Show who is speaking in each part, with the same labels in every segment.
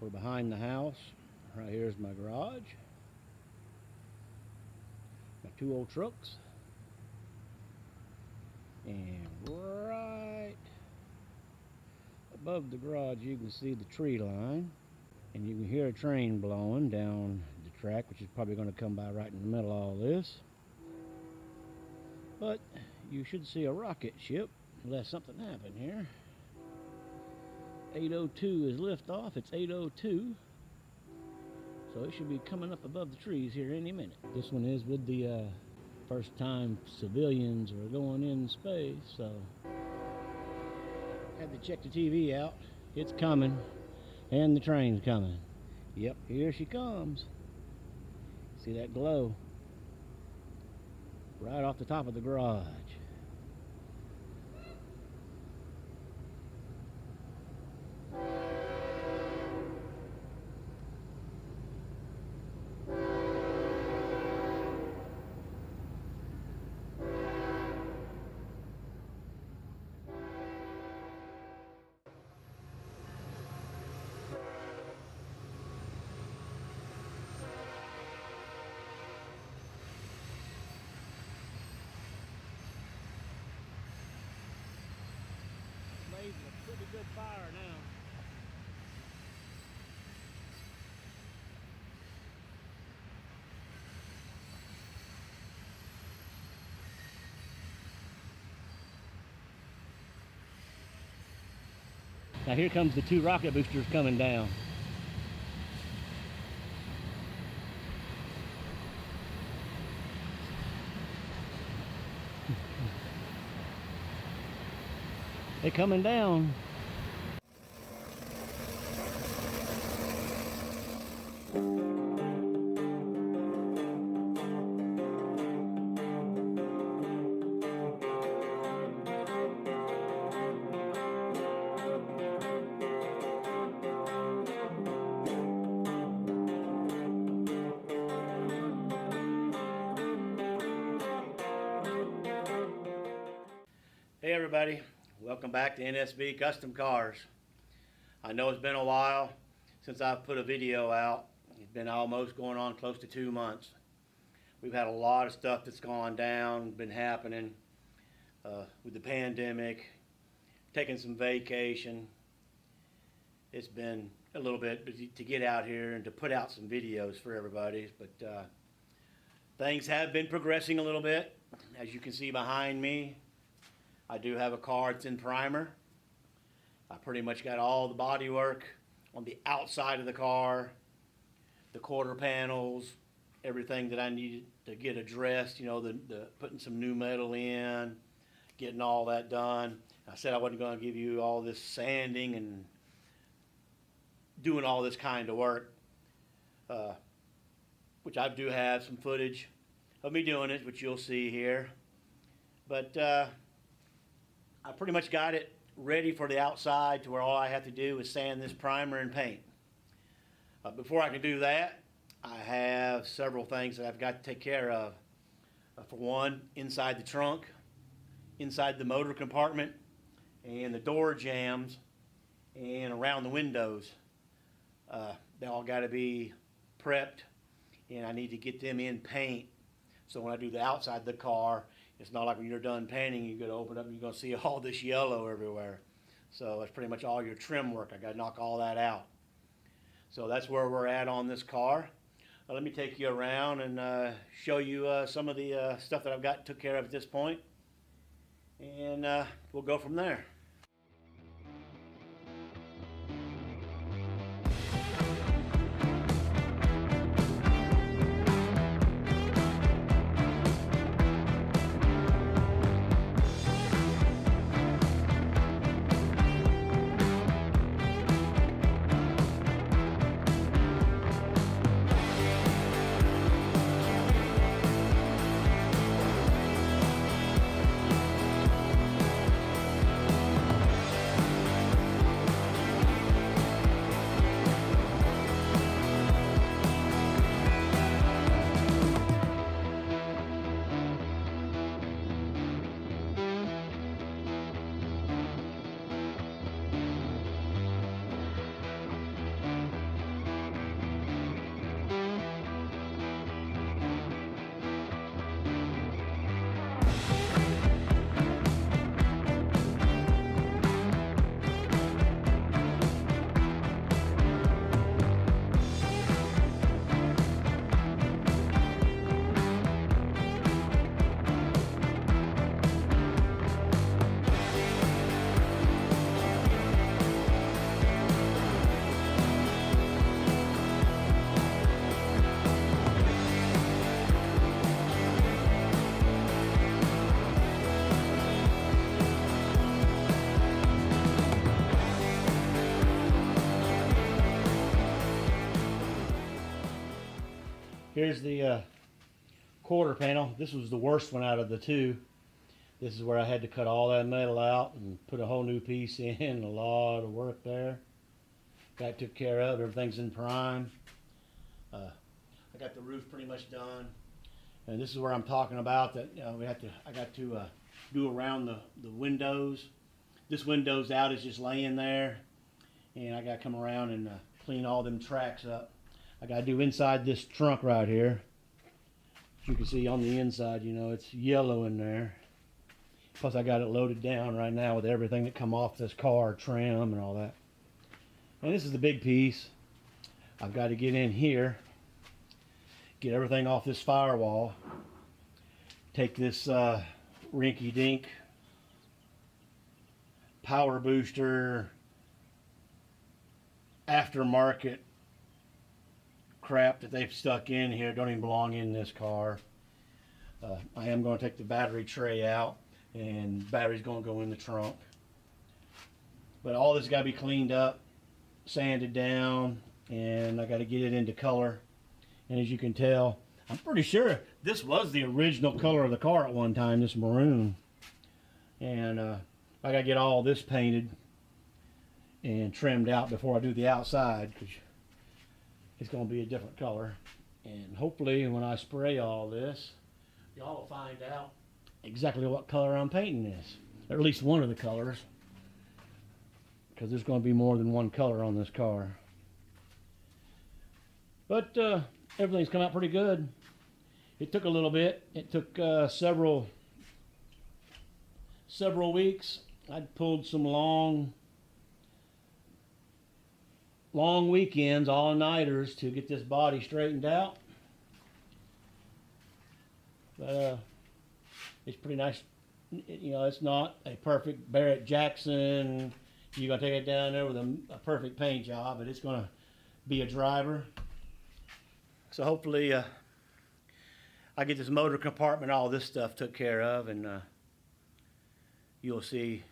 Speaker 1: We're behind the house. Right here's my garage. My two old trucks. And right above the garage you can see the tree line. And you can hear a train blowing down the track, which is probably going to come by right in the middle of all this. But you should see a rocket ship unless something happened here. 8:02 is liftoff. It's 8:02. So it should be coming up above the trees here any minute. This one is with the first time civilians are going in space, so had to check the TV out. It's coming, and the train's coming. Yep, here she comes. See that glow right off the top of the garage. Blazing a pretty good fire now. Now here comes the two rocket boosters coming down. They're coming down. Hey everybody, welcome back to NSB Custom Cars. I know it's been a while since I've put a video out. It's been almost going on close to 2 months. We've had a lot of stuff that's gone down, been happening with the pandemic, taking some vacation. It's been a little bit to get out here and to put out some videos for everybody, but things have been progressing a little bit. As you can see behind me, I do have a car that's in primer. I pretty much got all the body work on the outside of the car, the quarter panels, everything that I needed to get addressed, you know, the putting some new metal in, getting all that done. I said I wasn't going to give you all this sanding and doing all this kind of work, which I do have some footage of me doing it, which you'll see here. But I pretty much got it ready for the outside to where all I have to do is sand this primer and paint. Before I can do that, I have several things that I've got to take care of. For one, inside the trunk, inside the motor compartment, and the door jambs, and around the windows. They all got to be prepped, and I need to get them in paint. So when I do the outside of the car, it's not like when you're done painting, you're going to open up and you're going to see all this yellow everywhere. So it's pretty much all your trim work. I got to knock all that out. So that's where we're at on this car. Let me take you around and show you some of the stuff that I've took care of at this point. And we'll go from there. Here's the quarter panel. This was the worst one out of the two. This is where I had to cut all that metal out and put a whole new piece in. A lot of work there. Got took care of. Everything's in prime. I got the roof pretty much done. And this is where I'm talking about that I got to do around the windows. This window's out, is just laying there, and I got to come around and clean all them tracks up. I got to do inside this trunk right here. As you can see on the inside, it's yellow in there. Plus I got it loaded down right now with everything that come off this car, trim and all that. And this is the big piece. I've got to get in here, get everything off this firewall, take this rinky-dink power booster aftermarket crap that they've stuck in here. Don't even belong in this car. I am going to take the battery tray out, and the battery's going to go in the trunk. But all this got to be cleaned up, sanded down, and I got to get it into color. And as you can tell, I'm pretty sure this was the original color of the car at one time, this maroon. And I got to get all this painted and trimmed out before I do the outside, because it's going to be a different color. And hopefully when I spray all this, y'all will find out exactly what color I'm painting this, or at least one of the colors, because there's going to be more than one color on this car. But everything's come out pretty good. It took a little bit. It took several weeks. I pulled some long weekends, all-nighters, to get this body straightened out. But it's pretty nice. It's not a perfect Barrett Jackson. You're going to take it down there with a perfect paint job, but it's going to be a driver. So hopefully I get this motor compartment, all this stuff took care of, and you'll see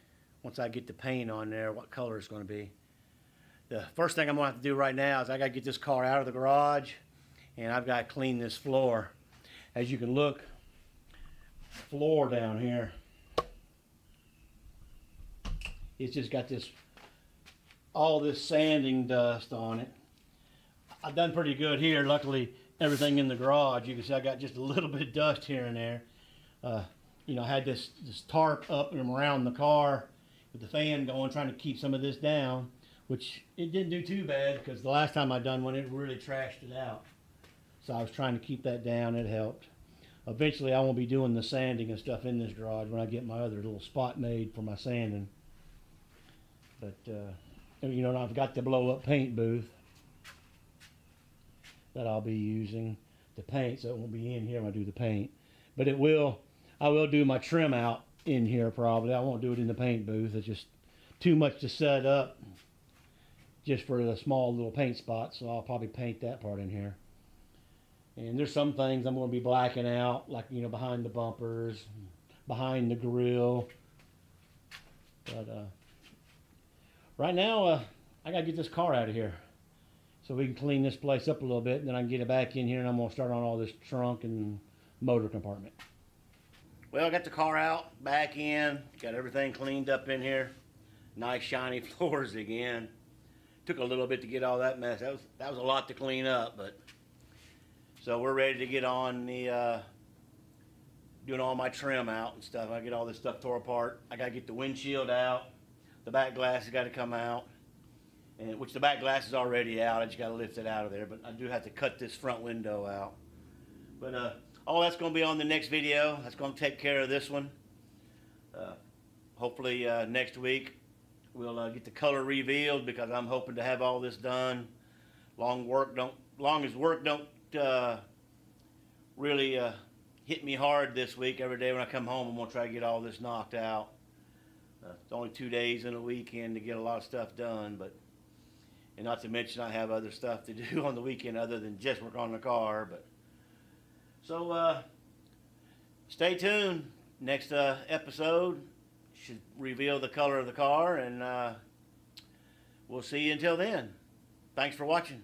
Speaker 1: once I get the paint on there what color it's going to be. The first thing I'm going to have to do right now is I got to get this car out of the garage, and I've got to clean this floor. As you can look, floor down here, it's just got all this sanding dust on it. I've done pretty good here. Luckily, everything in the garage, you can see I got just a little bit of dust here and there. I had this tarp up and around the car with the fan going, trying to keep some of this down, which it didn't do too bad, because the last time I done one, it really trashed it out. So I was trying to keep that down. It helped. Eventually, I won't be doing the sanding and stuff in this garage when I get my other little spot made for my sanding. But, I've got the blow-up paint booth that I'll be using to paint, so it won't be in here when I do the paint. But I will do my trim out in here probably. I won't do it in the paint booth. It's just too much to set up just for the small little paint spots, so I'll probably paint that part in here. And there's some things I'm going to be blacking out, like, behind the bumpers, behind the grill. But right now, I got to get this car out of here so we can clean this place up a little bit, and then I can get it back in here, and I'm going to start on all this trunk and motor compartment. Well, I got the car out, back in, got everything cleaned up in here. Nice shiny floors again. Took a little bit to get all that mess. That was a lot to clean up, but so we're ready to get on the doing all my trim out and stuff. I get all this stuff tore apart. I got to get the windshield out. The back glass has got to come out, and which the back glass is already out. I just got to lift it out of there, but I do have to cut this front window out. But all that's going to be on the next video. That's going to take care of this one. Hopefully next week we'll get the color revealed, because I'm hoping to have all this done. Long as work don't really hit me hard this week. Every day when I come home, I'm going to try to get all this knocked out. It's only 2 days in a weekend to get a lot of stuff done, and not to mention I have other stuff to do on the weekend other than just work on the car. But so stay tuned. Next episode should reveal the color of the car, and we'll see you until then. Thanks for watching.